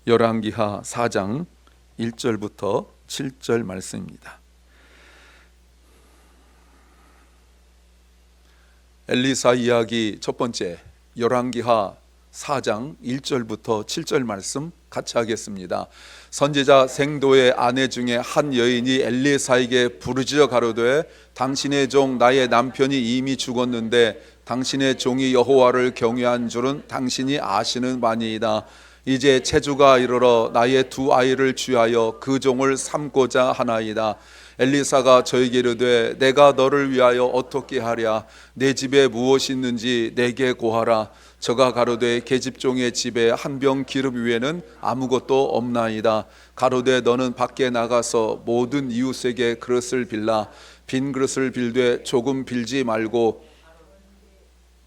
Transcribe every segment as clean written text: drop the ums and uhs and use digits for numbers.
열왕기하 4장 1절부터 7절 말씀입니다. 엘리사 이야기 첫 번째, 열왕기하 4장 1절부터 7절 말씀 같이 하겠습니다. 선지자 생도의 아내 중에 한 여인이 엘리사에게 부르짖어 가로되 당신의 종 나의 남편이 이미 죽었는데 당신의 종이 여호와를 경외한 줄은 당신이 아시는 바니이다. 이제 체주가 이르러 나의 두 아이를 취하여 그 종을 삼고자 하나이다. 엘리사가 저에게 이르되 내가 너를 위하여 어떻게 하랴? 내 집에 무엇이 있는지 내게 고하라. 저가 가로되 계집종의 집에 한 병 기름 위에는 아무것도 없나이다. 가로되 너는 밖에 나가서 모든 이웃에게 그릇을 빌라. 빈 그릇을 빌되 조금 빌지 말고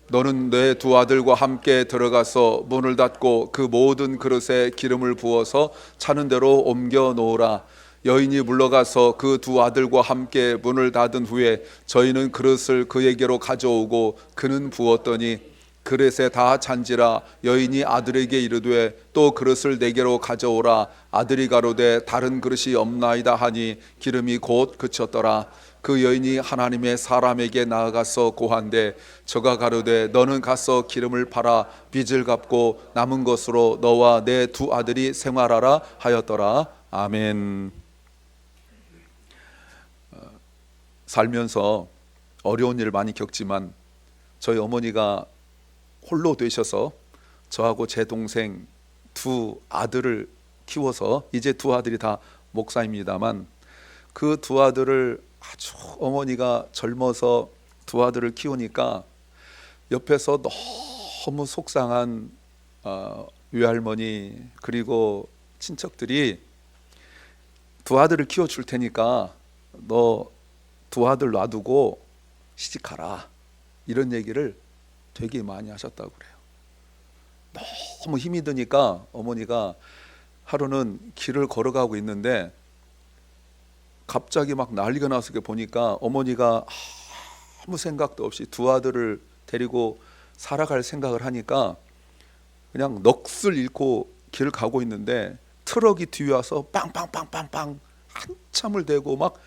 너는 내 두 아들과 함께 들어가서 문을 닫고 그 모든 그릇에 기름을 부어서 차는 대로 옮겨 놓으라. 여인이 물러가서 그 두 아들과 함께 문을 닫은 후에 저희는 그릇을 그에게로 가져오고 그는 부었더니 그릇에 다 찬지라. 여인이 아들에게 이르되 또 그릇을 내게로 가져오라. 아들이 가로되 다른 그릇이 없나이다 하니 기름이 곧 그쳤더라. 그 여인이 하나님의 사람에게 나아가서 고한데 저가 가로되 너는 가서 기름을 팔아 빚을 갚고 남은 것으로 너와 내 두 아들이 생활하라 하였더라. 아멘. 살면서 어려운 일을 많이 겪지만 저희 어머니가 홀로 되셔서 저하고 제 동생 두 아들을 키워서 이제 두 아들이 다 목사입니다만 그 두 아들을 아주 어머니가 젊어서 두 아들을 키우니까 옆에서 너무 속상한 외할머니 그리고 친척들이 두 아들을 키워줄 테니까 너 두 아들 놔두고 시집가라 이런 얘기를 되게 많이 하셨다고 그래요. 너무 힘이 드니까 어머니가 하루는 길을 걸어가고 있는데 갑자기 막 난리가 나서 보니까 어머니가 아무 생각도 없이 두 아들을 데리고 살아갈 생각을 하니까 그냥 넋을 잃고 길을 가고 있는데 트럭이 뒤에 와서 빵빵빵빵빵 한참을 대고 막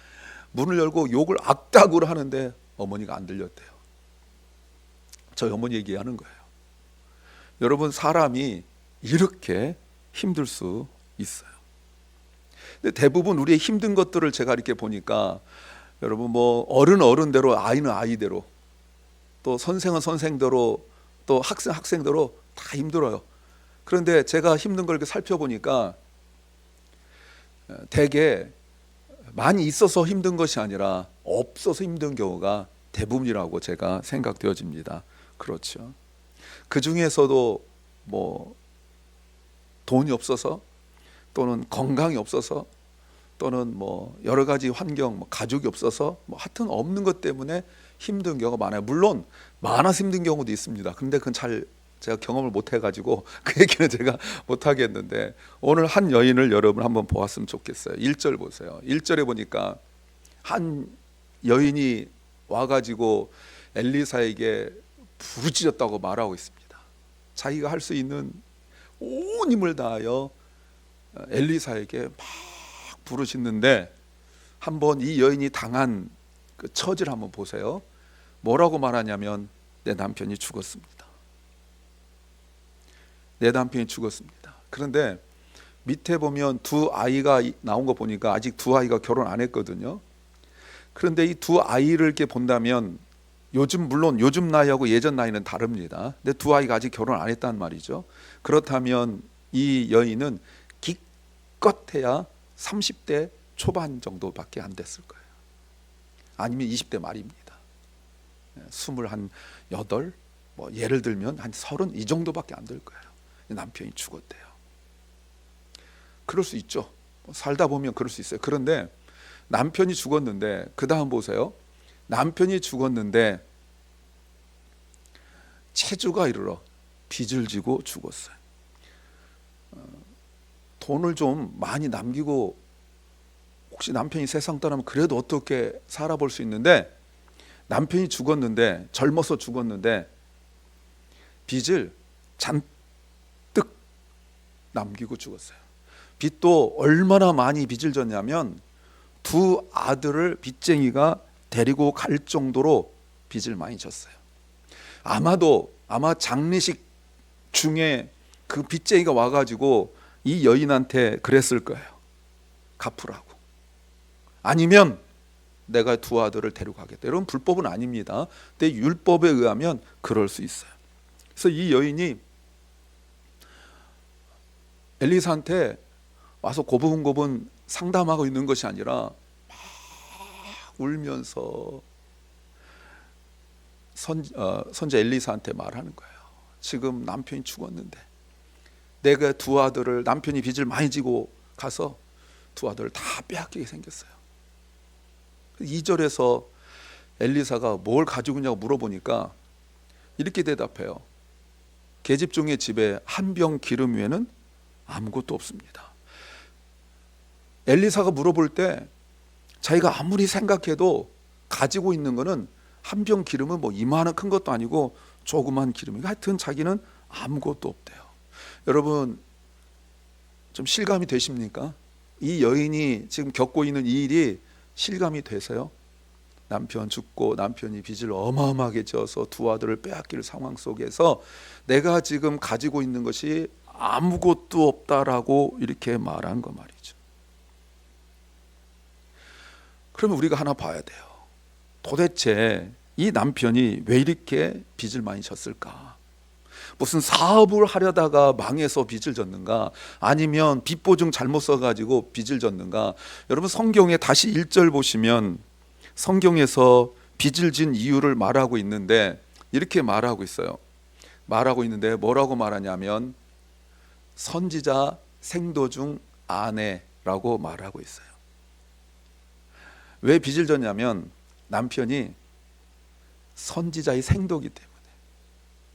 문을 열고 욕을 악닥으로 하는데 어머니가 안 들렸대요. 저희 어머니 얘기하는 거예요. 여러분, 사람이 이렇게 힘들 수 있어요. 근데 대부분 우리의 힘든 것들을 제가 이렇게 보니까 여러분 뭐 어른대로 아이는 아이대로 또 선생은 선생대로 또 학생대로 다 힘들어요. 그런데 제가 힘든 걸 이렇게 살펴보니까 대개 많이 있어서 힘든 것이 아니라 없어서 힘든 경우가 대부분이라고 제가 생각되어집니다. 그렇죠. 그 중에서도 뭐 돈이 없어서 또는 건강이 없어서 또는 뭐 여러 가지 환경, 가족이 없어서 뭐 하여튼 없는 것 때문에 힘든 경우가 많아요. 물론 많아서 힘든 경우도 있습니다. 근데 그건 잘 제가 경험을 못 해가지고 그 얘기는 제가 못 하겠는데 오늘 한 여인을 여러분 한번 보았으면 좋겠어요. 1절 보세요. 1절에 보니까 한 여인이 와가지고 엘리사에게 부르짖었다고 말하고 있습니다. 자기가 할 수 있는 온 힘을 다하여 엘리사에게 막 부르짖는데 한번 이 여인이 당한 그 처지를 한번 보세요. 뭐라고 말하냐면 내 남편이 죽었습니다. 내 남편이 죽었습니다. 그런데 밑에 보면 두 아이가 나온 거 보니까 아직 두 아이가 결혼 안 했거든요. 그런데 이 두 아이를 이렇게 본다면 물론 요즘 나이하고 예전 나이는 다릅니다. 근데 두 아이가 아직 결혼 안 했단 말이죠. 그렇다면 이 여인은 기껏해야 30대 초반 정도밖에 안 됐을 거예요. 아니면 20대 말입니다. 28, 뭐 예를 들면 한 30 이 정도밖에 안 될 거예요. 남편이 죽었대요. 그럴 수 있죠. 살다 보면 그럴 수 있어요. 그런데 남편이 죽었는데 그 다음 보세요. 남편이 죽었는데 체주가 이르러 빚을 지고 죽었어요. 돈을 좀 많이 남기고 혹시 남편이 세상 떠나면 그래도 어떻게 살아볼 수 있는데 남편이 죽었는데 젊어서 죽었는데 빚을 잔뜩 남기고 죽었어요. 빚도 얼마나 많이 빚을 졌냐면 두 아들을 빚쟁이가 데리고 갈 정도로 빚을 많이 졌어요. 아마 장례식 중에 그 빚쟁이가 와가지고 이 여인한테 그랬을 거예요. 갚으라고. 아니면 내가 두 아들을 데려가겠다. 여러분, 불법은 아닙니다. 근데 율법에 의하면 그럴 수 있어요. 그래서 이 여인이 엘리사한테 와서 고분고분 상담하고 있는 것이 아니라 막 울면서 선지 엘리사한테 말하는 거예요. 지금 남편이 죽었는데 내가 두 아들을, 남편이 빚을 많이 지고 가서 두 아들을 다 빼앗기게 생겼어요. 2절에서 엘리사가 뭘 가지고 있냐고 물어보니까 이렇게 대답해요. 계집종의 집에 한 병 기름 외에는 아무것도 없습니다. 엘리사가 물어볼 때 자기가 아무리 생각해도 가지고 있는 거는 한 병 기름은 뭐 이만한 큰 것도 아니고 조그만 기름이고, 하여튼 자기는 아무것도 없대요. 여러분, 좀 실감이 되십니까? 이 여인이 지금 겪고 있는 이 일이 실감이 돼서요. 남편 죽고 남편이 빚을 어마어마하게 져서 두 아들을 빼앗길 상황 속에서 내가 지금 가지고 있는 것이 아무것도 없다라고 이렇게 말한 거 말이죠. 그러면 우리가 하나 봐야 돼요. 도대체 이 남편이 왜 이렇게 빚을 많이 졌을까? 무슨 사업을 하려다가 망해서 빚을 졌는가? 아니면 빚 보증 잘못 써가지고 빚을 졌는가? 여러분, 성경에 다시 1절 보시면 성경에서 빚을 진 이유를 말하고 있는데 이렇게 말하고 있어요. 말하고 있는데 뭐라고 말하냐면 선지자 생도 중 아내라고 말하고 있어요. 왜 빚을 졌냐면 남편이 선지자의 생도기 때문에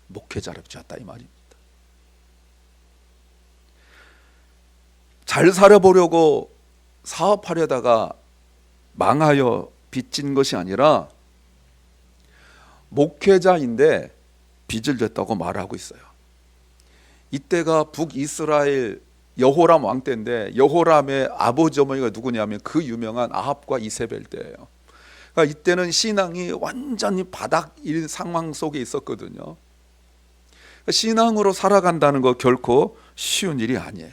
목회자를 졌다 이 말입니다. 잘 살아보려고 사업하려다가 망하여 빚진 것이 아니라 목회자인데 빚을 졌다고 말하고 있어요. 이때가 북이스라엘 여호람 왕 때인데 여호람의 아버지 어머니가 누구냐면 그 유명한 아합과 이세벨 때예요. 그러니까 이때는 신앙이 완전히 바닥일 상황 속에 있었거든요. 그러니까 신앙으로 살아간다는 거 결코 쉬운 일이 아니에요.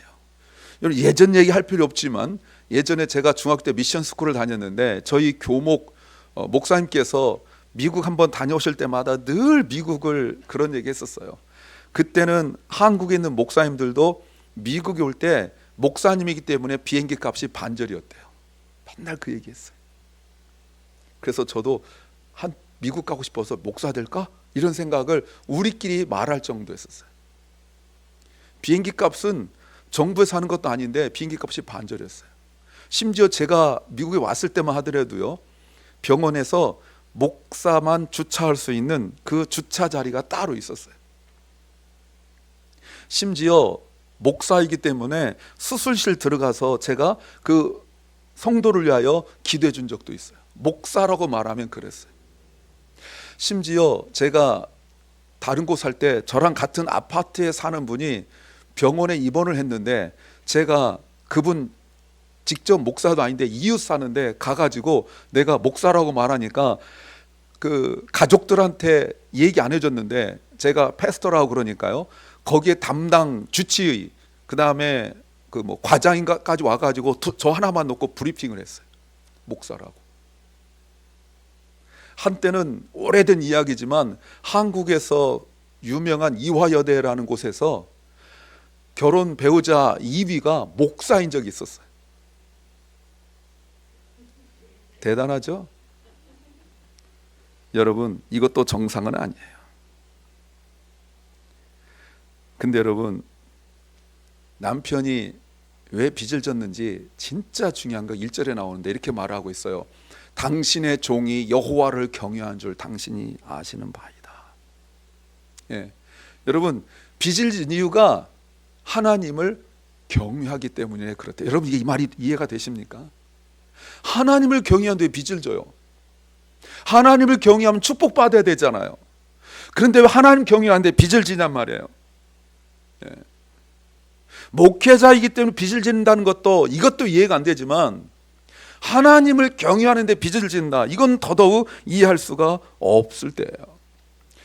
여러분, 예전 얘기할 필요 없지만 예전에 제가 중학교 때 미션 스쿨을 다녔는데 저희 교목 목사님께서 미국 한번 다녀오실 때마다 늘 미국을 그런 얘기 했었어요. 그때는 한국에 있는 목사님들도 미국에 올 때 목사님이기 때문에 비행기 값이 반절이었대요. 맨날 그 얘기했어요. 그래서 저도 한 미국 가고 싶어서 목사 될까? 이런 생각을 우리끼리 말할 정도였었어요. 비행기 값은 정부에서 하는 것도 아닌데 비행기 값이 반절이었어요. 심지어 제가 미국에 왔을 때만 하더라도요, 병원에서 목사만 주차할 수 있는 그 주차 자리가 따로 있었어요. 심지어 목사이기 때문에 수술실 들어가서 제가 그 성도를 위하여 기도해 준 적도 있어요. 목사라고 말하면 그랬어요. 심지어 제가 다른 곳 살 때 저랑 같은 아파트에 사는 분이 병원에 입원을 했는데 제가 그분 직접 목사도 아닌데 이웃 사는데 가가지고 내가 목사라고 말하니까 그 가족들한테 얘기 안 해줬는데 제가 패스터라고 그러니까요, 거기에 담당 주치의 그 다음에 그 뭐 과장인가까지 와가지고 저 하나만 놓고 브리핑을 했어요. 목사라고. 한때는 오래된 이야기지만 한국에서 유명한 이화여대라는 곳에서 결혼 배우자 2위가 목사인 적이 있었어요. 대단하죠? 여러분, 이것도 정상은 아니에요. 근데 여러분, 남편이 왜 빚을 졌는지 진짜 중요한 거 1절에 나오는데 이렇게 말하고 있어요. 당신의 종이 여호와를 경외한 줄 당신이 아시는 바이다. 예. 여러분, 빚을 진 이유가 하나님을 경외하기 때문에 그렇다. 여러분, 이게 이 말이 이해가 되십니까? 하나님을 경외하는데 왜 빚을 져요? 하나님을 경외하면 축복받아야 되잖아요. 그런데 왜 하나님 경외하는데 빚을 지냔 말이에요. 예. 목회자이기 때문에 빚을 짓는다는 것도 이것도 이해가 안 되지만 하나님을 경외하는데 빚을 짓는다, 이건 더더욱 이해할 수가 없을 때예요.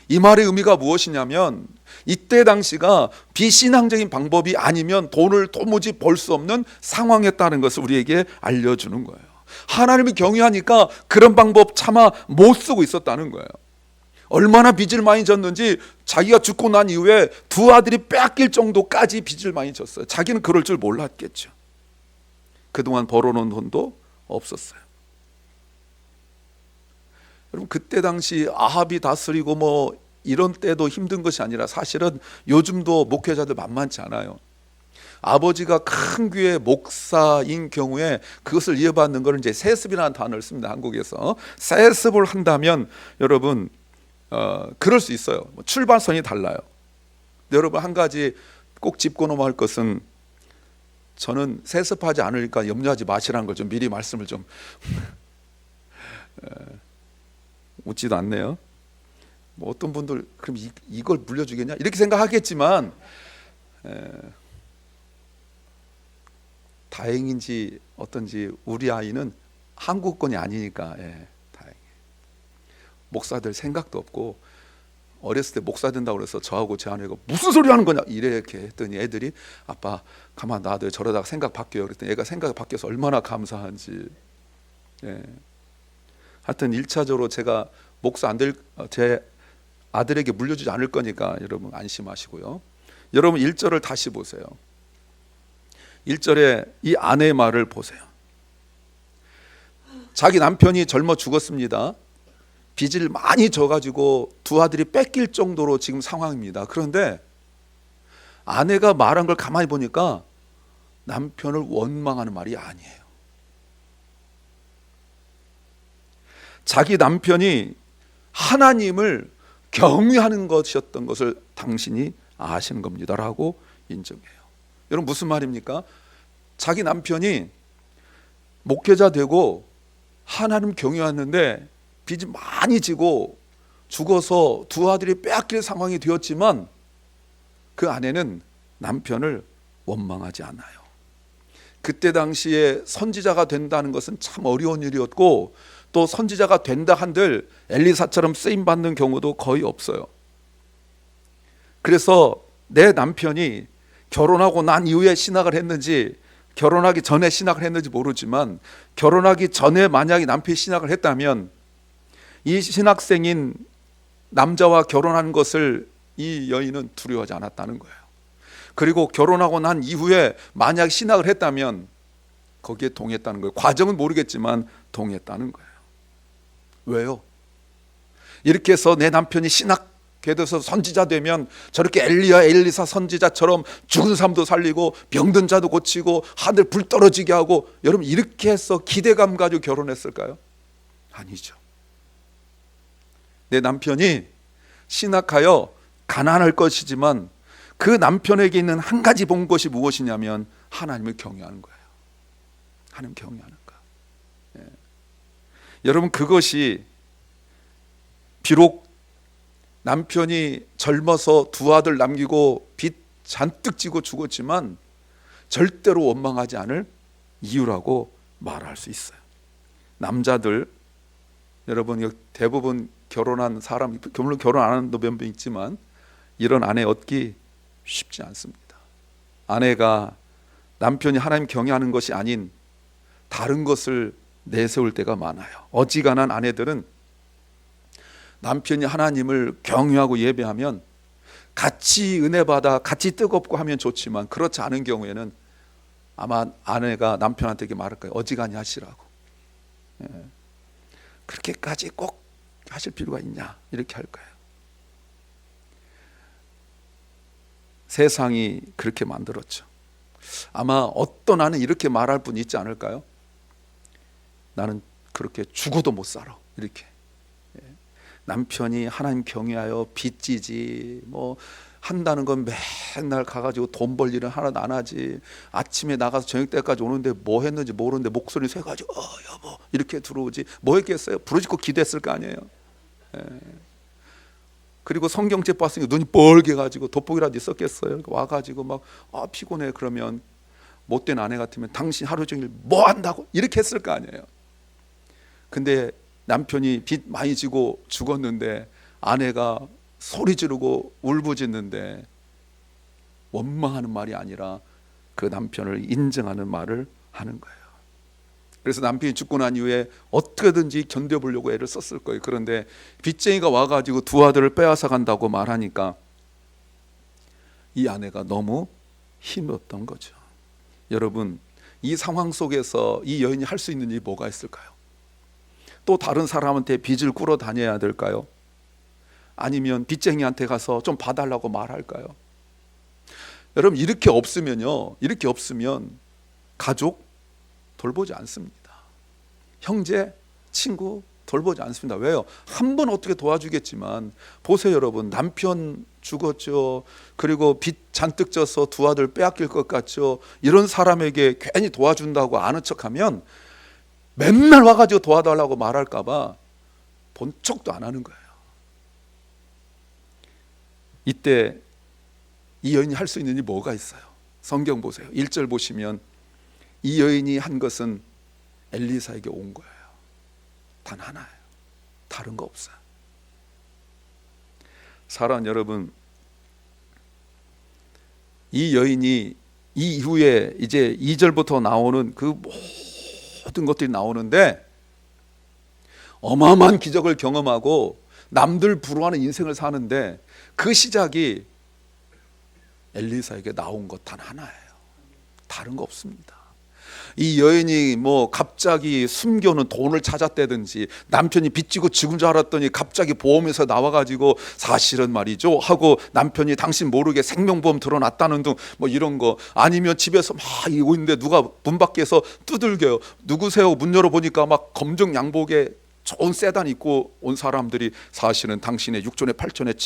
이 말의 의미가 무엇이냐면 이때 당시가 비신앙적인 방법이 아니면 돈을 도무지 벌 수 없는 상황이었다는 것을 우리에게 알려주는 거예요. 하나님을 경외하니까 그런 방법 차마 못 쓰고 있었다는 거예요. 얼마나 빚을 많이 졌는지 자기가 죽고 난 이후에 두 아들이 빼앗길 정도까지 빚을 많이 졌어요. 자기는 그럴 줄 몰랐겠죠. 그동안 벌어놓은 돈도 없었어요. 여러분, 그때 당시 아합이 다스리고 뭐 이런 때도 힘든 것이 아니라 사실은 요즘도 목회자들 만만치 않아요. 아버지가 큰 교회 목사인 경우에 그것을 이어받는 것은 이제 세습이라는 단어를 씁니다. 한국에서 세습을 한다면 여러분 그럴 수 있어요. 출발선이 달라요. 근데 여러분, 한 가지 꼭 짚고 넘어갈 것은, 저는 세습하지 않으니까 염려하지 마시라는 걸 좀 미리 말씀을 좀 웃지도 않네요. 뭐 어떤 분들 그럼 이걸 물려주겠냐 이렇게 생각하겠지만, 다행인지 어떤지 우리 아이는 한국권이 아니니까 다행히 목사들 생각도 없고, 어렸을 때 목사 된다고 그래서 저하고 제 아내가 무슨 소리 하는 거냐 이렇게 했더니 애들이 아빠 가만 놔둬요, 저러다가 생각 바뀌어요. 그랬더니 애가 생각이 바뀌어서 얼마나 감사한지. 하여튼 1차적으로 제가 목사 안 될 제 아들에게 물려주지 않을 거니까 여러분 안심하시고요. 여러분 1절을 다시 보세요. 1절에 이 아내의 말을 보세요. 자기 남편이 젊어 죽었습니다. 빚을 많이 져가지고 두 아들이 뺏길 정도로 지금 상황입니다. 그런데 아내가 말한 걸 가만히 보니까 남편을 원망하는 말이 아니에요. 자기 남편이 하나님을 경외하는 것이었던 것을 당신이 아시는 겁니다 라고 인정해요. 여러분, 무슨 말입니까? 자기 남편이 목회자 되고 하나님 경외하는데 빚이 많이 지고 죽어서 두 아들이 빼앗길 상황이 되었지만 그 아내는 남편을 원망하지 않아요. 그때 당시에 선지자가 된다는 것은 참 어려운 일이었고, 또 선지자가 된다 한들 엘리사처럼 쓰임받는 경우도 거의 없어요. 그래서 내 남편이 결혼하고 난 이후에 신학을 했는지 결혼하기 전에 신학을 했는지 모르지만, 결혼하기 전에 만약에 남편이 신학을 했다면 이 신학생인 남자와 결혼한 것을 이 여인은 두려워하지 않았다는 거예요. 그리고 결혼하고 난 이후에 만약 신학을 했다면 거기에 동의했다는 거예요. 과정은 모르겠지만 동의했다는 거예요. 왜요? 이렇게 해서 내 남편이 신학게 돼서 선지자 되면 저렇게 엘리야 엘리사 선지자처럼 죽은 사람도 살리고 병든 자도 고치고 하늘 불 떨어지게 하고, 여러분 이렇게 해서 기대감 가지고 결혼했을까요? 아니죠. 내 남편이 신학하여 가난할 것이지만 그 남편에게 있는 한 가지 본 것이 무엇이냐면 하나님을 경외하는 거예요. 하나님 경외하는 거. 여러분, 그것이 비록 남편이 젊어서 두 아들 남기고 빚 잔뜩 지고 죽었지만 절대로 원망하지 않을 이유라고 말할 수 있어요. 남자들, 여러분 대부분 결혼한 사람, 물론 결혼 안 하는 몇 명 있지만 이런 아내 얻기 쉽지 않습니다. 아내가 남편이 하나님 경외하는 것이 아닌 다른 것을 내세울 때가 많아요. 어지간한 아내들은 남편이 하나님을 경외하고 예배하면 같이 은혜 받아 같이 뜨겁고 하면 좋지만, 그렇지 않은 경우에는 아마 아내가 남편한테 이렇게 말할 거예요. 어지간히 하시라고. 그렇게까지 꼭 하실 필요가 있냐 이렇게 할 거예요. 세상이 그렇게 만들었죠. 아마 어떤 아는 이렇게 말할 분 있지 않을까요? 나는 그렇게 죽어도 못 살아 이렇게. 남편이 하나님 경외하여 빚지지 뭐 한다는 건 맨날 가가지고 돈 벌 일은 하나도 안 하지, 아침에 나가서 저녁 때까지 오는데 뭐 했는지 모르는데 목소리 새가지고 여보 이렇게 들어오지 뭐 했겠어요? 부르짖고 기도했을 거 아니에요. 그리고 성경책 봤으니까 눈이 뻘게 가지고 돋보기라도 있었겠어요. 와가지고 막 피곤해. 그러면 못된 아내 같으면 당신 하루 종일 뭐 한다고 이렇게 했을 거 아니에요. 근데 남편이 빚 많이 지고 죽었는데 아내가 소리 지르고 울부짖는데 원망하는 말이 아니라 그 남편을 인정하는 말을 하는 거예요. 그래서 남편이 죽고 난 이후에 어떻게든지 견뎌보려고 애를 썼을 거예요. 그런데 빚쟁이가 와가지고 두 아들을 빼앗아 간다고 말하니까 이 아내가 너무 힘들었던 거죠. 여러분, 이 상황 속에서 이 여인이 할 수 있는 일이 뭐가 있을까요? 또 다른 사람한테 빚을 꾸러 다녀야 될까요? 아니면 빚쟁이한테 가서 좀 봐달라고 말할까요? 여러분, 이렇게 없으면 가족 돌보지 않습니다. 형제, 친구 돌보지 않습니다. 왜요? 한 번 어떻게 도와주겠지만 보세요 여러분, 남편 죽었죠. 그리고 빚 잔뜩 져서 두 아들 빼앗길 것 같죠. 이런 사람에게 괜히 도와준다고 아는 척하면 맨날 와가지고 도와달라고 말할까 봐 본 척도 안 하는 거예요. 이때 이 여인이 할 수 있는 일이 뭐가 있어요? 성경 보세요. 1절 보시면 이 여인이 한 것은 엘리사에게 온 거예요. 단 하나예요. 다른 거 없어요. 사랑하는 여러분, 이 여인이 이 이후에 이제 2절부터 나오는 그 모든 것들이 나오는데 어마어마한 기적을 경험하고 남들 부러워하는 인생을 사는데 그 시작이 엘리사에게 나온 것 단 하나예요. 다른 거 없습니다. 이 여인이 뭐 갑자기 숨겨놓은 돈을 찾았다든지 남편이 빚지고 죽은 줄 알았더니 갑자기 보험에서 나와가지고 사실은 말이죠 하고 남편이 당신 모르게 생명보험 들어놨다는 등 뭐 이런 거, 아니면 집에서 막 이고 있는데 누가 문 밖에서 두들겨요. 누구세요? 문 열어보니까 막 검정 양복에 좋은 세단 입고 온 사람들이 사실은 당신의 6전에 8전에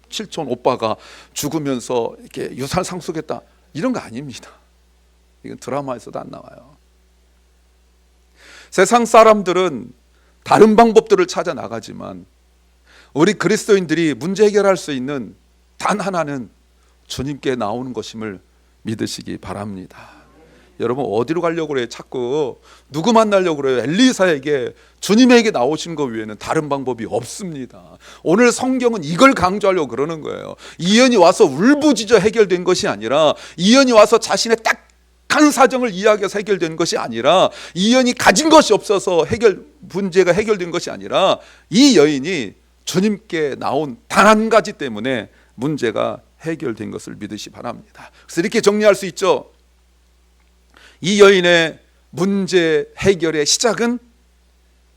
7촌 오빠가 죽으면서 이렇게 유산 상속했다, 이런 거 아닙니다. 이건 드라마에서도 안 나와요. 세상 사람들은 다른 방법들을 찾아 나가지만 우리 그리스도인들이 문제 해결할 수 있는 단 하나는 주님께 나오는 것임을 믿으시기 바랍니다. 여러분, 어디로 가려고 그래요? 자꾸 누구 만나려고 그래요? 엘리사에게, 주님에게 나오신 것 외에는 다른 방법이 없습니다. 오늘 성경은 이걸 강조하려고 그러는 거예요. 이연이 와서 울부짖어 해결된 것이 아니라, 이연이 와서 자신의 딱한 사정을 이야기해서 해결된 것이 아니라, 이연이 가진 것이 없어서 문제가 해결된 것이 아니라, 이 여인이 주님께 나온 단 한 가지 때문에 문제가 해결된 것을 믿으시 바랍니다. 그래서 이렇게 정리할 수 있죠. 이 여인의 문제 해결의 시작은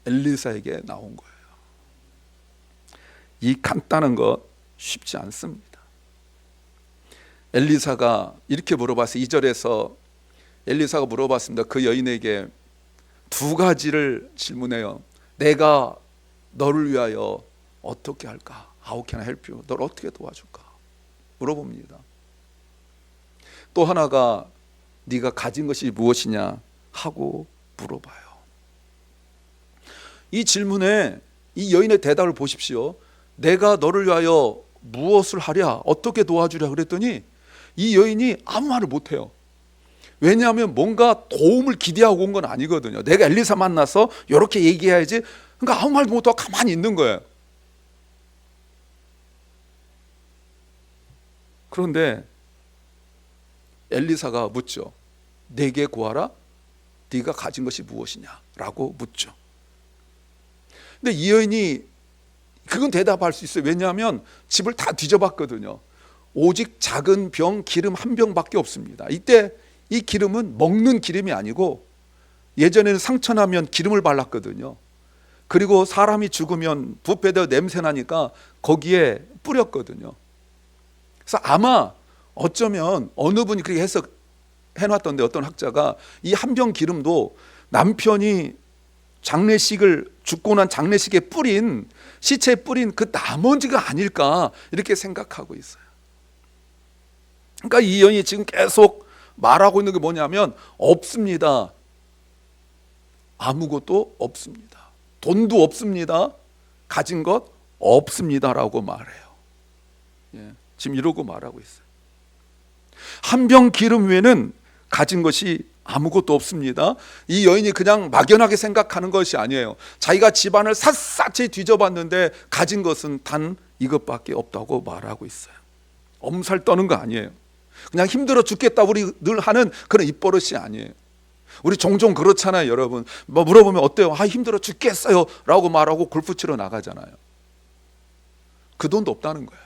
엘리사에게 나온 거예요. 이 간단한 것 쉽지 않습니다. 엘리사가 이렇게 물어봤어요. 2절에서 엘리사가 물어봤습니다. 그 여인에게 두 가지를 질문해요. 내가 너를 위하여 어떻게 할까? How can I help you? 널 어떻게 도와줄까? 물어봅니다. 또 하나가 네가 가진 것이 무엇이냐 하고 물어봐요. 이 질문에 이 여인의 대답을 보십시오. 내가 너를 위하여 무엇을 하랴? 어떻게 도와주랴? 그랬더니 이 여인이 아무 말을 못해요. 왜냐하면 뭔가 도움을 기대하고 온 건 아니거든요. 내가 엘리사 만나서 이렇게 얘기해야지. 그러니까 아무 말도 못하고 가만히 있는 거예요. 그런데 엘리사가 묻죠. 내게 구하라. 네가 가진 것이 무엇이냐? 라고 묻죠. 근데 이 여인이 그건 대답할 수 있어요. 왜냐하면 집을 다 뒤져봤거든요. 오직 작은 병 기름 한 병밖에 없습니다. 이때 이 기름은 먹는 기름이 아니고 예전에는 상처나면 기름을 발랐거든요. 그리고 사람이 죽으면 부패되어 냄새 나니까 거기에 뿌렸거든요. 그래서 아마 어쩌면 어느 분이 그렇게 해놨던데, 어떤 학자가 이 한 병 기름도 남편이 죽고 난 장례식에 뿌린, 시체에 뿌린 그 나머지가 아닐까 이렇게 생각하고 있어요. 그러니까 이 여인이 지금 계속 말하고 있는 게 뭐냐면 없습니다. 아무것도 없습니다. 돈도 없습니다. 가진 것 없습니다라고 말해요. 지금 이러고 말하고 있어요. 한 병 기름 외에는 가진 것이 아무것도 없습니다. 이 여인이 그냥 막연하게 생각하는 것이 아니에요. 자기가 집안을 샅샅이 뒤져봤는데 가진 것은 단 이것밖에 없다고 말하고 있어요. 엄살 떠는 거 아니에요. 그냥 힘들어 죽겠다 우리 늘 하는 그런 입버릇이 아니에요. 우리 종종 그렇잖아요, 여러분. 뭐 물어보면 어때요? 힘들어 죽겠어요 라고 말하고 골프 치러 나가잖아요. 그 돈도 없다는 거예요.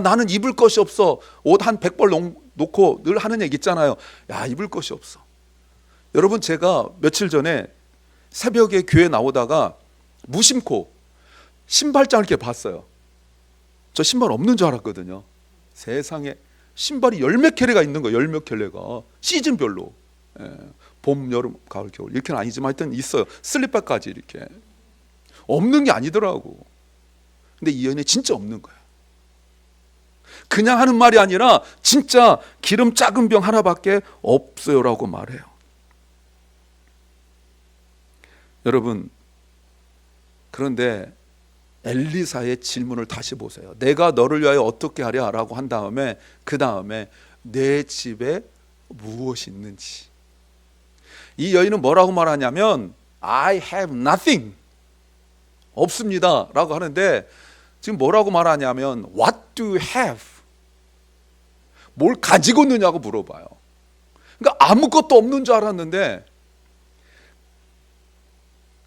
나는 입을 것이 없어. 옷 한 100벌 놓고 늘 하는 얘기 있잖아요. 입을 것이 없어. 여러분, 제가 며칠 전에 새벽에 교회 나오다가 무심코 신발장을 이렇게 봤어요. 저 신발 없는 줄 알았거든요. 세상에 신발이 열 몇 켤레가 있는 거예요. 열 몇 켤레가 시즌별로. 봄, 여름, 가을, 겨울 이렇게는 아니지만 하여튼 있어요. 슬리퍼까지 이렇게. 없는 게 아니더라고. 근데 이 여인이 진짜 없는 거예요. 그냥 하는 말이 아니라 진짜 기름 작은 병 하나밖에 없어요라고 말해요. 여러분, 그런데 엘리사의 질문을 다시 보세요. 내가 너를 위하여 어떻게 하랴 라고 한 다음에 그 다음에 내 집에 무엇이 있는지. 이 여인은 뭐라고 말하냐면 I have nothing, 없습니다 라고 하는데 지금 뭐라고 말하냐면 What do you have? 뭘 가지고 있느냐고 물어봐요. 그러니까 아무것도 없는 줄 알았는데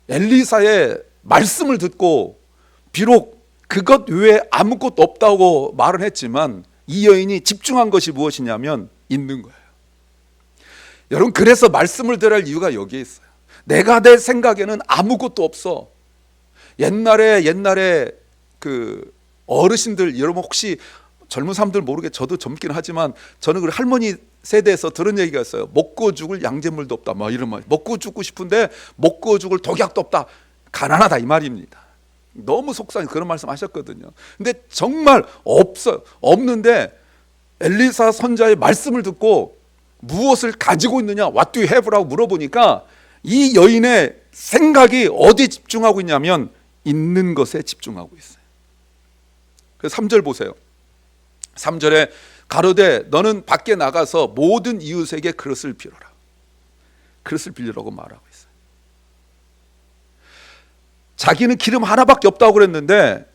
엘리사의 말씀을 듣고 비록 그것 외에 아무것도 없다고 말은 했지만 이 여인이 집중한 것이 무엇이냐면 있는 거예요. 여러분, 그래서 말씀을 들을 이유가 여기에 있어요. 내가 내 생각에는 아무것도 없어. 옛날에 그 어르신들, 여러분 혹시 젊은 사람들 모르게 저도 젊긴 하지만 저는 그 할머니 세대에서 들은 얘기가 있어요. 먹고 죽을 양잿물도 없다. 막 이런 말. 먹고 죽고 싶은데 먹고 죽을 독약도 없다. 가난하다 이 말입니다. 너무 속상해 그런 말씀 하셨거든요. 근데 정말 없어요. 없는데 엘리사 선자의 말씀을 듣고 무엇을 가지고 있느냐, What do you have? 라고 물어보니까 이 여인의 생각이 어디에 집중하고 있냐면 있는 것에 집중하고 있어요. 그래서 3절 보세요. 3절에 가로되 너는 밖에 나가서 모든 이웃에게 그릇을 빌어라. 그릇을 빌리라고 말하고 있어요. 자기는 기름 하나밖에 없다고 그랬는데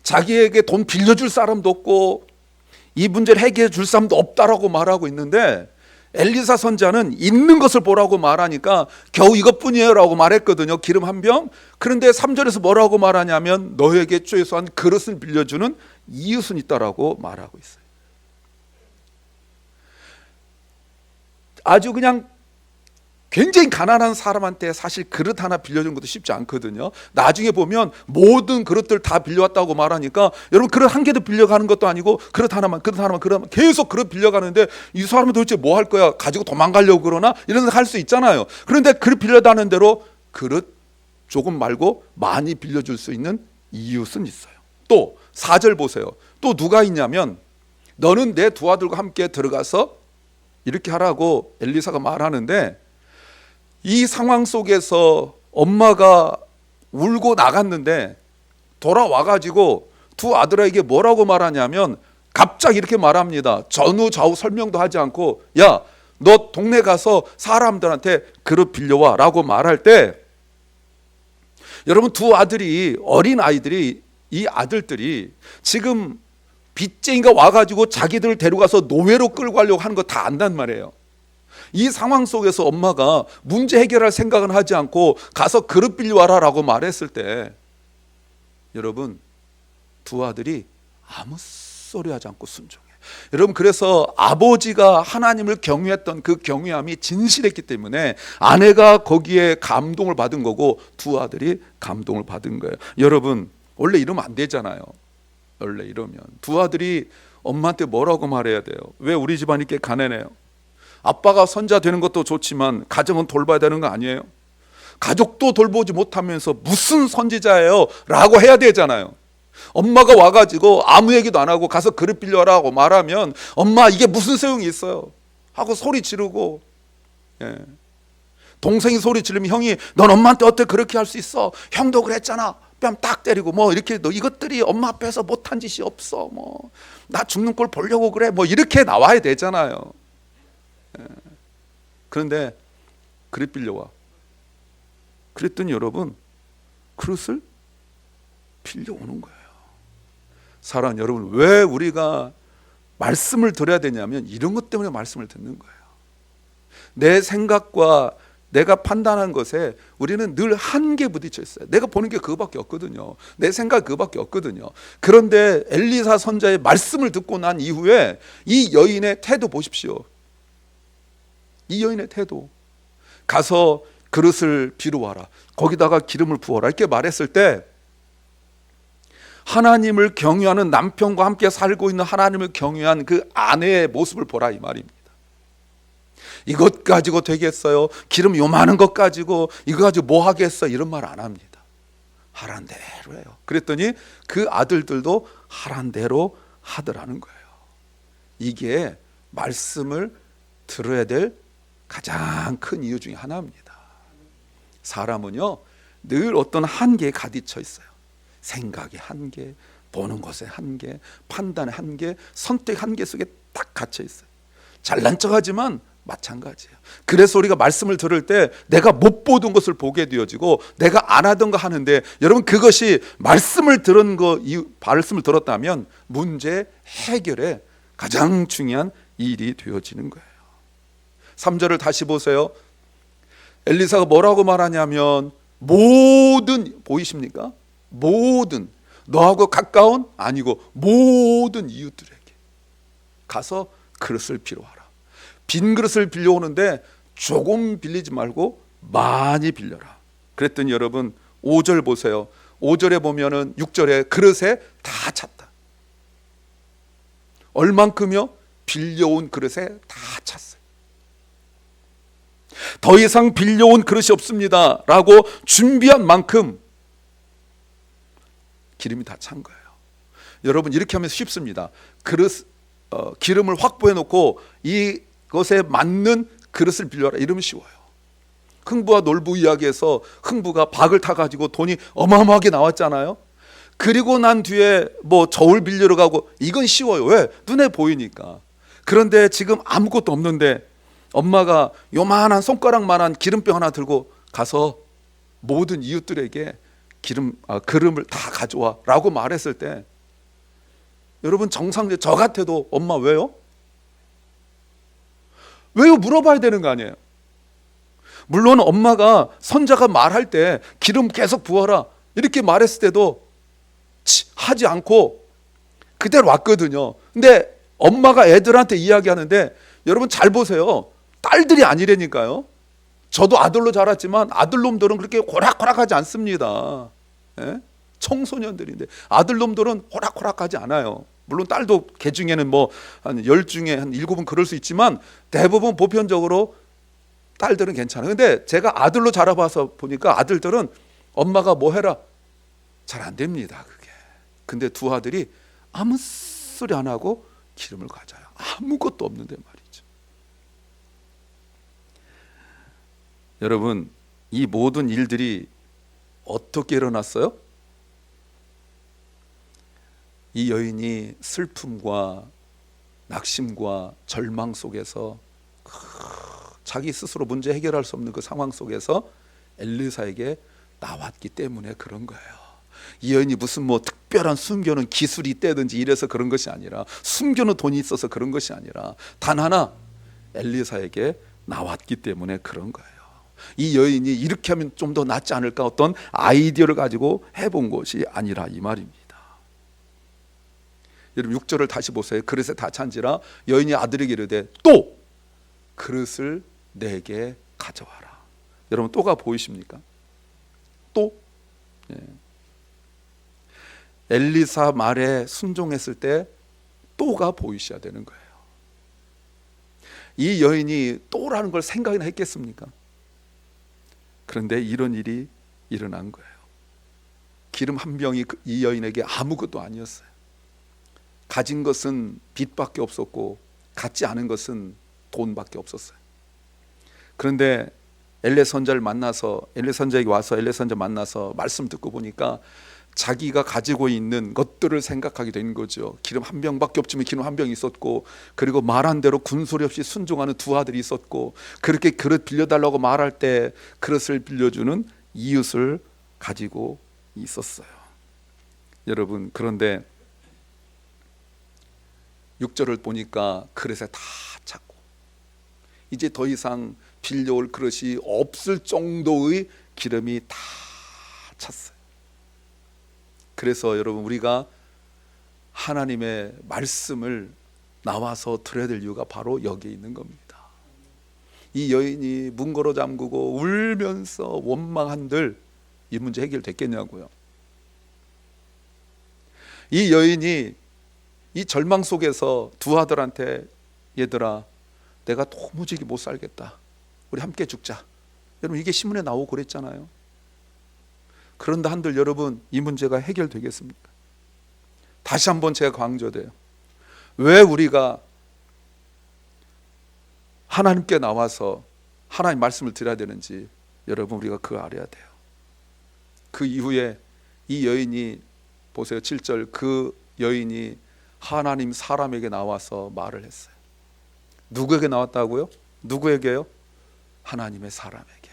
자기에게 돈 빌려줄 사람도 없고 이 문제를 해결해 줄 사람도 없다라고 말하고 있는데 엘리사 선자는 있는 것을 보라고 말하니까 겨우 이것뿐이에요 라고 말했거든요. 기름 한 병. 그런데 3절에서 뭐라고 말하냐면 너에게 최소한 그릇을 빌려주는 이웃은 있다라고 말하고 있어요. 아주 그냥 굉장히 가난한 사람한테 사실 그릇 하나 빌려주는 것도 쉽지 않거든요. 나중에 보면 모든 그릇들 다 빌려왔다고 말하니까 여러분 그릇 한 개도 빌려가는 것도 아니고 그릇 하나만 계속 그릇 빌려가는데 이 사람은 도대체 뭐 할 거야? 가지고 도망가려고 그러나? 이런 생각 할 수 있잖아요. 그런데 그릇 빌려다는 대로 그릇 조금 말고 많이 빌려줄 수 있는 이웃은 있어요. 또 4절 보세요. 또 누가 있냐면 너는 내 두 아들과 함께 들어가서 이렇게 하라고 엘리사가 말하는데 이 상황 속에서 엄마가 울고 나갔는데 돌아와가지고 두 아들에게 뭐라고 말하냐면 갑자기 이렇게 말합니다. 전후 좌우 설명도 하지 않고 야, 너 동네 가서 사람들한테 그릇 빌려와 라고 말할 때 여러분 두 아들이 어린 아이들이 이 아들들이 지금 빚쟁이가 와가지고 자기들을 데려가서 노예로 끌고 가려고 하는 거 다 안단 말이에요. 이 상황 속에서 엄마가 문제 해결할 생각은 하지 않고 가서 그릇 빌려와라 라고 말했을 때 여러분 두 아들이 아무 소리 하지 않고 순종해. 여러분 그래서 아버지가 하나님을 경외했던 그 경외함이 진실했기 때문에 아내가 거기에 감동을 받은 거고 두 아들이 감동을 받은 거예요. 여러분 원래 이러면 안 되잖아요. 원래 이러면 두 아들이 엄마한테 뭐라고 말해야 돼요? 왜 우리 집안 이렇게 가난해요? 아빠가 선자 되는 것도 좋지만 가정은 돌봐야 되는 거 아니에요? 가족도 돌보지 못하면서 무슨 선지자예요? 라고 해야 되잖아요. 엄마가 와가지고 아무 얘기도 안 하고 가서 그릇 빌려라고 말하면 엄마 이게 무슨 소용이 있어요? 하고 소리 지르고 동생이 소리 지르면 형이 넌 엄마한테 어떻게 그렇게 할 수 있어? 형도 그랬잖아 뺨 딱 때리고 뭐 이렇게 너 이것들이 엄마 앞에서 못한 짓이 없어, 뭐 나 죽는 꼴 보려고 그래, 뭐 이렇게 나와야 되잖아요. 그런데 그릇 빌려와. 그랬더니 여러분, 그릇을 빌려오는 거예요. 사랑하는 여러분, 왜 우리가 말씀을 들어야 되냐면 이런 것 때문에 말씀을 듣는 거예요. 내 생각과 내가 판단한 것에 우리는 늘 한계에 부딪혀 있어요. 내가 보는 게 그거밖에 없거든요. 내 생각 그거밖에 없거든요. 그런데 엘리사 선자의 말씀을 듣고 난 이후에 이 여인의 태도 보십시오. 이 여인의 태도. 가서 그릇을 비루어라, 거기다가 기름을 부어라, 이렇게 말했을 때 하나님을 경유하는, 남편과 함께 살고 있는 하나님을 경유한 그 아내의 모습을 보라, 이 말입니다. 이것 가지고 되겠어요? 기름 요만한 것 가지고 이거 가지고 뭐 하겠어? 이런 말 안 합니다. 하란 대로 해요. 그랬더니 그 아들들도 하란 대로 하더라는 거예요. 이게 말씀을 들어야 될 가장 큰 이유 중에 하나입니다. 사람은요, 늘 어떤 한계에 가딪혀 있어요. 생각의 한계, 보는 것의 한계, 판단의 한계, 선택 한계 속에 딱 갇혀 있어요. 잘난 척하지만 마찬가지예요. 그래서 우리가 말씀을 들을 때 내가 못 보던 것을 보게 되어지고 내가 안 하던 거 하는데, 여러분 그것이 말씀을 들은 거, 말씀을 들었다면 문제 해결에 가장 중요한 일이 되어지는 거예요. 3절을 다시 보세요. 엘리사가 뭐라고 말하냐면, 모든, 보이십니까? 모든, 너하고 가까운 아니고 모든 이웃들에게 가서 그릇을 빌어와라. 빈 그릇을 빌려오는데 조금 빌리지 말고 많이 빌려라. 그랬더니 여러분 5절 보세요. 5절에 보면은 6절에 그릇에 다 찼다. 얼만큼요? 빌려온 그릇에 다 찼어요. 더 이상 빌려온 그릇이 없습니다 라고 준비한 만큼 기름이 다 찬 거예요. 여러분 이렇게 하면 쉽습니다. 기름을 확보해 놓고 이것에 맞는 그릇을 빌려라, 이러면 쉬워요. 흥부와 놀부 이야기에서 흥부가 박을 타가지고 돈이 어마어마하게 나왔잖아요. 그리고 난 뒤에 뭐 저울 빌리러 가고, 이건 쉬워요. 왜? 눈에 보이니까. 그런데 지금 아무것도 없는데 엄마가 요만한 손가락만한 기름병 하나 들고 가서 모든 이웃들에게 그릇을 다 가져와 라고 말했을 때, 여러분 정상적으로 저 같아도 엄마 왜요? 왜요? 물어봐야 되는 거 아니에요. 물론 엄마가 손자가 말할 때 기름 계속 부어라 이렇게 말했을 때도 하지 않고 그대로 왔거든요. 근데 엄마가 애들한테 이야기하는데, 여러분 잘 보세요. 딸들이 아니라니까요. 저도 아들로 자랐지만 아들놈들은 그렇게 호락호락하지 않습니다. 예? 청소년들인데 아들놈들은 호락호락하지 않아요. 물론 딸도 개 중에는 뭐 한 10중에 한 7은 그럴 수 있지만 대부분 보편적으로 딸들은 괜찮아요. 근데 제가 아들로 자라봐서 보니까 아들들은 엄마가 뭐 해라 잘 안 됩니다, 그게. 근데 두 아들이 아무 소리 안 하고 기름을 가져요. 아무것도 없는데 말이죠. 여러분 이 모든 일들이 어떻게 일어났어요? 이 여인이 슬픔과 낙심과 절망 속에서, 자기 스스로 문제 해결할 수 없는 그 상황 속에서 엘리사에게 나왔기 때문에 그런 거예요. 이 여인이 무슨 뭐 특별한 숨겨놓은 기술이 있다든지 이래서 그런 것이 아니라, 숨겨놓은 돈이 있어서 그런 것이 아니라, 단 하나 엘리사에게 나왔기 때문에 그런 거예요. 이 여인이 이렇게 하면 좀 더 낫지 않을까, 어떤 아이디어를 가지고 해본 것이 아니라 이 말입니다. 여러분 6절을 다시 보세요. 그릇에 다 찬지라 여인이 아들에게 이르되 또 그릇을 내게 가져와라. 여러분 또가 보이십니까? 또. 예. 엘리사 말에 순종했을 때 또가 보이셔야 되는 거예요. 이 여인이 또라는 걸 생각이나 했겠습니까? 그런데 이런 일이 일어난 거예요. 기름 한 병이 이 여인에게 아무것도 아니었어요. 가진 것은 빚밖에 없었고 갖지 않은 것은 돈밖에 없었어요. 그런데 엘레 선자를 만나서 엘레 선자에게 와서 엘레 선자 만나서 말씀 듣고 보니까 자기가 가지고 있는 것들을 생각하게 된 거죠. 기름 한 병밖에 없지만 기름 한 병이 있었고, 그리고 말한 대로 군소리 없이 순종하는 두 아들이 있었고, 그렇게 그릇 빌려달라고 말할 때 그릇을 빌려주는 이웃을 가지고 있었어요. 여러분, 그런데 6절을 보니까 그릇에 다 찼고 이제 더 이상 빌려올 그릇이 없을 정도의 기름이 다 찼어요. 그래서 여러분, 우리가 하나님의 말씀을 나와서 들어야 될 이유가 바로 여기에 있는 겁니다. 이 여인이 문고로 잠그고 울면서 원망한들 이 문제 해결됐겠냐고요. 이 여인이 이 절망 속에서 두 아들한테, 얘들아, 내가 도무지 못 살겠다, 우리 함께 죽자. 여러분, 이게 신문에 나오고 그랬잖아요. 그런데 한들 여러분, 이 문제가 해결되겠습니까? 다시 한번 제가 강조돼요. 왜 우리가 하나님께 나와서 하나님 말씀을 드려야 되는지 여러분, 우리가 그거 알아야 돼요. 그 이후에 이 여인이 보세요. 7절, 그 여인이 하나님 사람에게 나와서 말을 했어요. 누구에게 나왔다고요? 누구에게요? 하나님의 사람에게.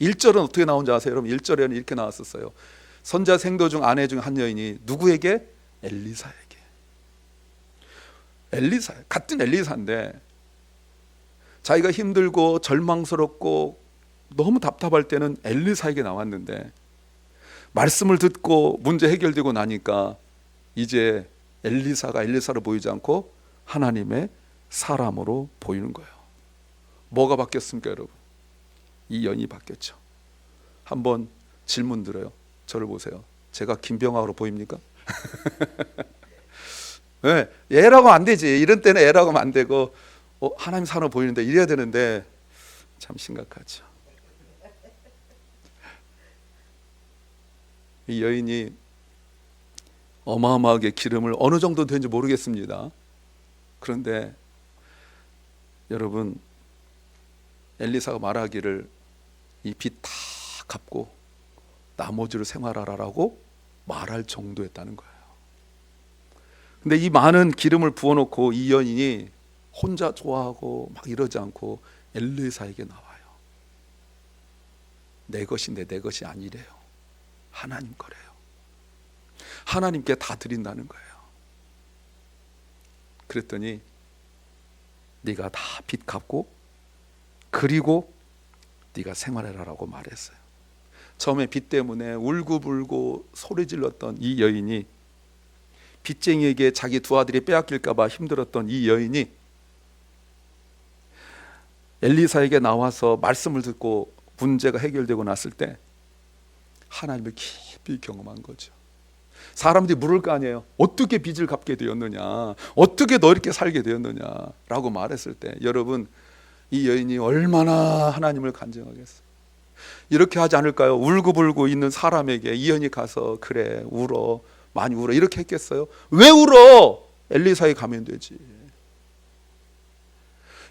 1절은 어떻게 나온지 아세요? 여러분, 1절에는 이렇게 나왔었어요. 선자 생도 중 아내 중 한 여인이 누구에게? 엘리사에게. 엘리사, 같은 엘리사인데 자기가 힘들고 절망스럽고 너무 답답할 때는 엘리사에게 나왔는데, 말씀을 듣고 문제 해결되고 나니까 이제 엘리사가 엘리사로 보이지 않고 하나님의 사람으로 보이는 거예요. 뭐가 바뀌었습니까, 여러분? 이 여인이 바뀌었죠. 한번 질문 드려요. 저를 보세요. 제가 김병학으로 보입니까? 네, 애라고 하면 안 되지. 이런 때는 애라고 하면 안 되고 하나님 사람으로 보이는데 이래야 되는데 참 심각하죠. 이 여인이 어마어마하게 기름을 어느 정도 되는지 모르겠습니다. 그런데 여러분, 엘리사가 말하기를 이 빚 다 갚고 나머지를 생활하라라고 말할 정도였다는 거예요. 근데 이 많은 기름을 부어놓고 이 여인이 혼자 좋아하고 막 이러지 않고 엘리사에게 나와요. 내 것인데 내 것이 아니래요. 하나님 거래요. 하나님께 다 드린다는 거예요. 그랬더니 네가 다 빚 갚고 그리고 네가 생활해라라고 말했어요. 처음에 빚 때문에 울고불고 소리 질렀던 이 여인이, 빚쟁이에게 자기 두 아들이 빼앗길까 봐 힘들었던 이 여인이 엘리사에게 나와서 말씀을 듣고 문제가 해결되고 났을 때 하나님을 깊이 경험한 거죠. 사람들이 물을 거 아니에요. 어떻게 빚을 갚게 되었느냐, 어떻게 너 이렇게 살게 되었느냐 라고 말했을 때, 여러분, 이 여인이 얼마나 하나님을 간증하겠어요. 이렇게 하지 않을까요? 울고불고 있는 사람에게 이 여인이 가서 그래 울어, 많이 울어, 이렇게 했겠어요? 왜 울어? 엘리사에 가면 되지.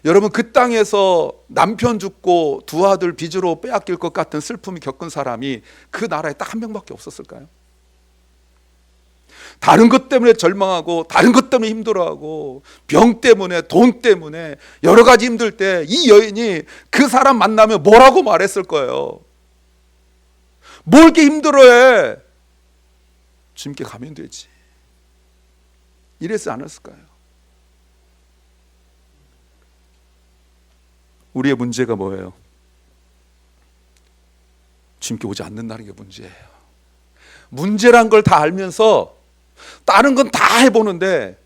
여러분, 그 땅에서 남편 죽고 두 아들 빚으로 빼앗길 것 같은 슬픔이 겪은 사람이 그 나라에 딱 한 명밖에 없었을까요? 다른 것 때문에 절망하고 다른 것 때문에 힘들어하고 병 때문에 돈 때문에 여러 가지 힘들 때 이 여인이 그 사람 만나면 뭐라고 말했을 거예요? 뭘 이렇게 힘들어해? 주님께 가면 되지. 이랬지 않았을까요? 우리의 문제가 뭐예요? 주님께 오지 않는다는 게 문제예요. 문제란 걸 다 알면서 다른 건 다 해보는데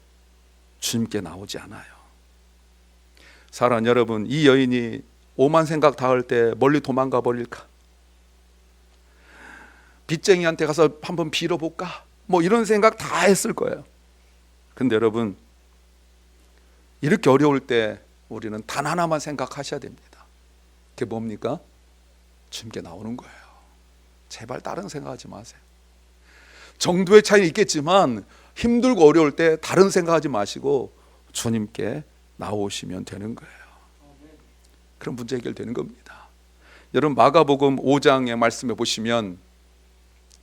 주님께 나오지 않아요. 사랑하는 여러분, 이 여인이 오만 생각 다 할 때 멀리 도망가 버릴까? 빚쟁이한테 가서 한번 빌어볼까? 뭐 이런 생각 다 했을 거예요. 근데 여러분, 이렇게 어려울 때 우리는 단 하나만 생각하셔야 됩니다. 그게 뭡니까? 주님께 나오는 거예요. 제발 다른 생각하지 마세요. 정도의 차이는 있겠지만 힘들고 어려울 때 다른 생각하지 마시고 주님께 나오시면 되는 거예요. 그럼 문제 해결되는 겁니다. 여러분 마가복음 5장의 말씀에 보시면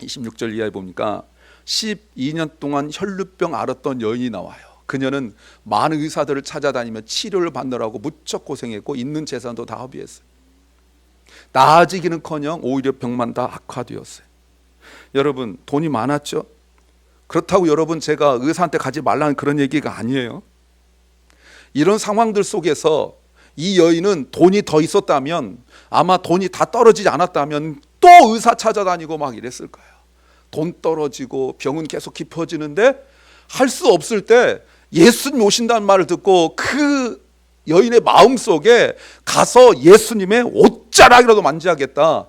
26절 이하에 보니까 12년 동안 혈루병 앓았던 여인이 나와요. 그녀는 많은 의사들을 찾아다니며 치료를 받느라고 무척 고생했고 있는 재산도 다 허비했어요. 나아지기는커녕 오히려 병만 다 악화되었어요. 여러분 돈이 많았죠? 그렇다고 여러분 제가 의사한테 가지 말라는 그런 얘기가 아니에요. 이런 상황들 속에서 이 여인은 돈이 더 있었다면, 아마 돈이 다 떨어지지 않았다면 또 의사 찾아다니고 막 이랬을 거예요. 돈 떨어지고 병은 계속 깊어지는데 할 수 없을 때 예수님 오신다는 말을 듣고 그 여인의 마음속에 가서 예수님의 옷자락이라도 만져야겠다.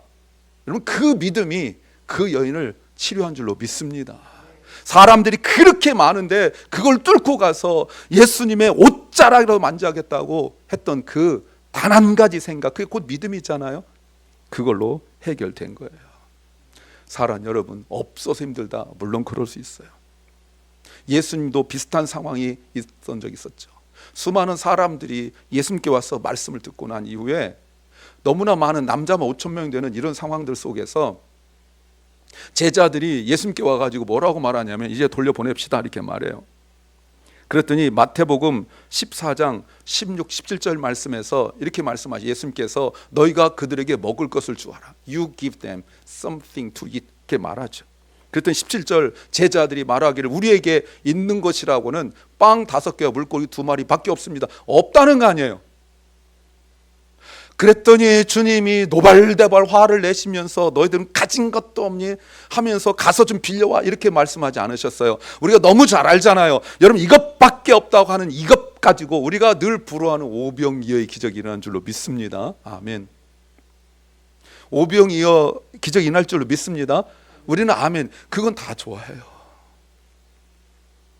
여러분 그 믿음이 그 여인을 치료한 줄로 믿습니다. 사람들이 그렇게 많은데 그걸 뚫고 가서 예수님의 옷자락이라도 만져야겠다고 했던 그 단 한 가지 생각, 그게 곧 믿음이잖아요. 그걸로 해결된 거예요. 사랑 여러분, 없어서 힘들다, 물론 그럴 수 있어요. 예수님도 비슷한 상황이 있던 적이 있었죠. 수많은 사람들이 예수님께 와서 말씀을 듣고 난 이후에 너무나 많은 남자만 5천 명 되는 이런 상황들 속에서 제자들이 예수님께 와가지고 뭐라고 말하냐면 이제 돌려보냅시다 이렇게 말해요. 그랬더니 마태복음 14장 16, 17절 말씀에서 이렇게 말씀하시죠. 예수님께서 너희가 그들에게 먹을 것을 주어라. You give them something to eat 이렇게 말하죠. 그랬더니 17절 제자들이 말하기를 우리에게 있는 것이라고는 빵 5개와 물고기 2마리 밖에 없습니다. 없다는 거 아니에요. 그랬더니 주님이 노발대발 화를 내시면서 너희들은 가진 것도 없니 하면서 가서 좀 빌려와 이렇게 말씀하지 않으셨어요. 우리가 너무 잘 알잖아요. 여러분 이것밖에 없다고 하는 이것 가지고 우리가 늘 부러워하는 오병이어의 기적이 일어난 줄로 믿습니다. 아멘. 오병이어 기적이 일어날 줄로 믿습니다. 우리는 아멘. 그건 다 좋아해요.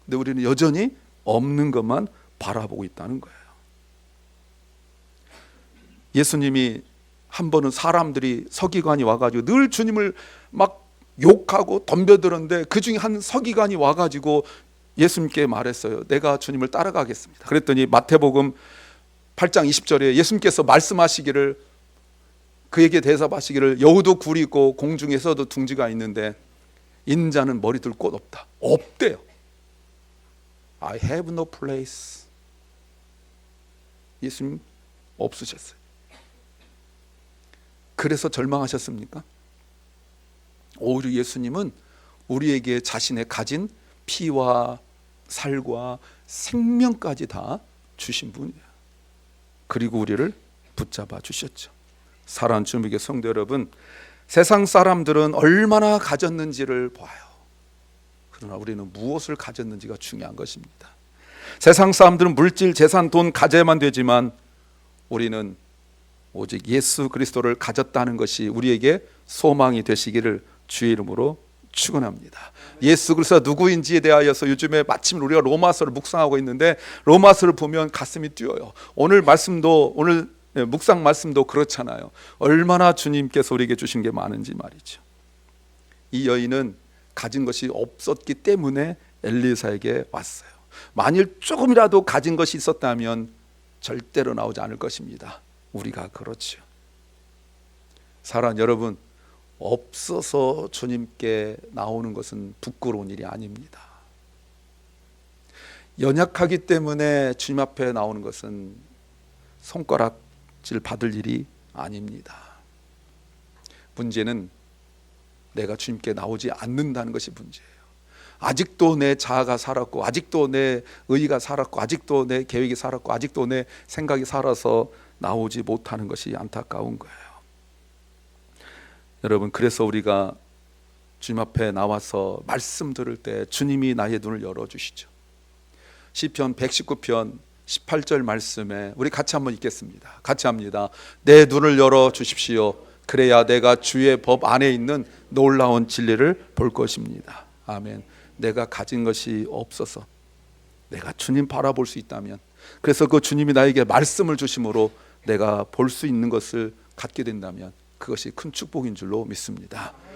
근데 우리는 여전히 없는 것만 바라보고 있다는 거예요. 예수님이 한 번은 사람들이 서기관이 와가지고 늘 주님을 막 욕하고 덤벼들었는데 그 중에 한 서기관이 와가지고 예수님께 말했어요. 내가 주님을 따라가겠습니다. 그랬더니 마태복음 8장 20절에 예수님께서 말씀하시기를, 그에게 대답하시기를 여우도 굴이 있고 공중에서도 둥지가 있는데 인자는 머리 둘 곳 없다. 없대요. I have no place. 예수님 없으셨어요. 그래서 절망하셨습니까? 오히려 예수님은 우리에게 자신의 가진 피와 살과 생명까지 다 주신 분이에요. 그리고 우리를 붙잡아 주셨죠. 사랑하는 주님의 성도 여러분, 세상 사람들은 얼마나 가졌는지를 봐요. 그러나 우리는 무엇을 가졌는지가 중요한 것입니다. 세상 사람들은 물질, 재산, 돈 가져야만 되지만 우리는 오직 예수 그리스도를 가졌다는 것이 우리에게 소망이 되시기를 주의 이름으로 축원합니다. 예수 그리스도가 누구인지에 대하여서 요즘에 마침 우리가 로마서를 묵상하고 있는데 로마서를 보면 가슴이 뛰어요. 오늘 말씀도, 오늘 묵상 말씀도 그렇잖아요. 얼마나 주님께서 우리에게 주신 게 많은지 말이죠. 이 여인은 가진 것이 없었기 때문에 엘리사에게 왔어요. 만일 조금이라도 가진 것이 있었다면 절대로 나오지 않을 것입니다. 우리가 그렇죠. 사랑하는 여러분, 없어서 주님께 나오는 것은 부끄러운 일이 아닙니다. 연약하기 때문에 주님 앞에 나오는 것은 손가락질 받을 일이 아닙니다. 문제는 내가 주님께 나오지 않는다는 것이 문제예요. 아직도 내 자아가 살았고, 아직도 내 의의가 살았고, 아직도 내 계획이 살았고, 아직도 내 생각이 살아서 나오지 못하는 것이 안타까운 거예요. 여러분, 그래서 우리가 주님 앞에 나와서 말씀 들을 때 주님이 나의 눈을 열어주시죠. 시편 119편 18절 말씀에 우리 같이 한번 읽겠습니다. 같이 합니다. 내 눈을 열어주십시오. 그래야 내가 주의 법 안에 있는 놀라운 진리를 볼 것입니다. 아멘. 내가 가진 것이 없어서 내가 주님 바라볼 수 있다면, 그래서 그 주님이 나에게 말씀을 주심으로 내가 볼 수 있는 것을 갖게 된다면 그것이 큰 축복인 줄로 믿습니다.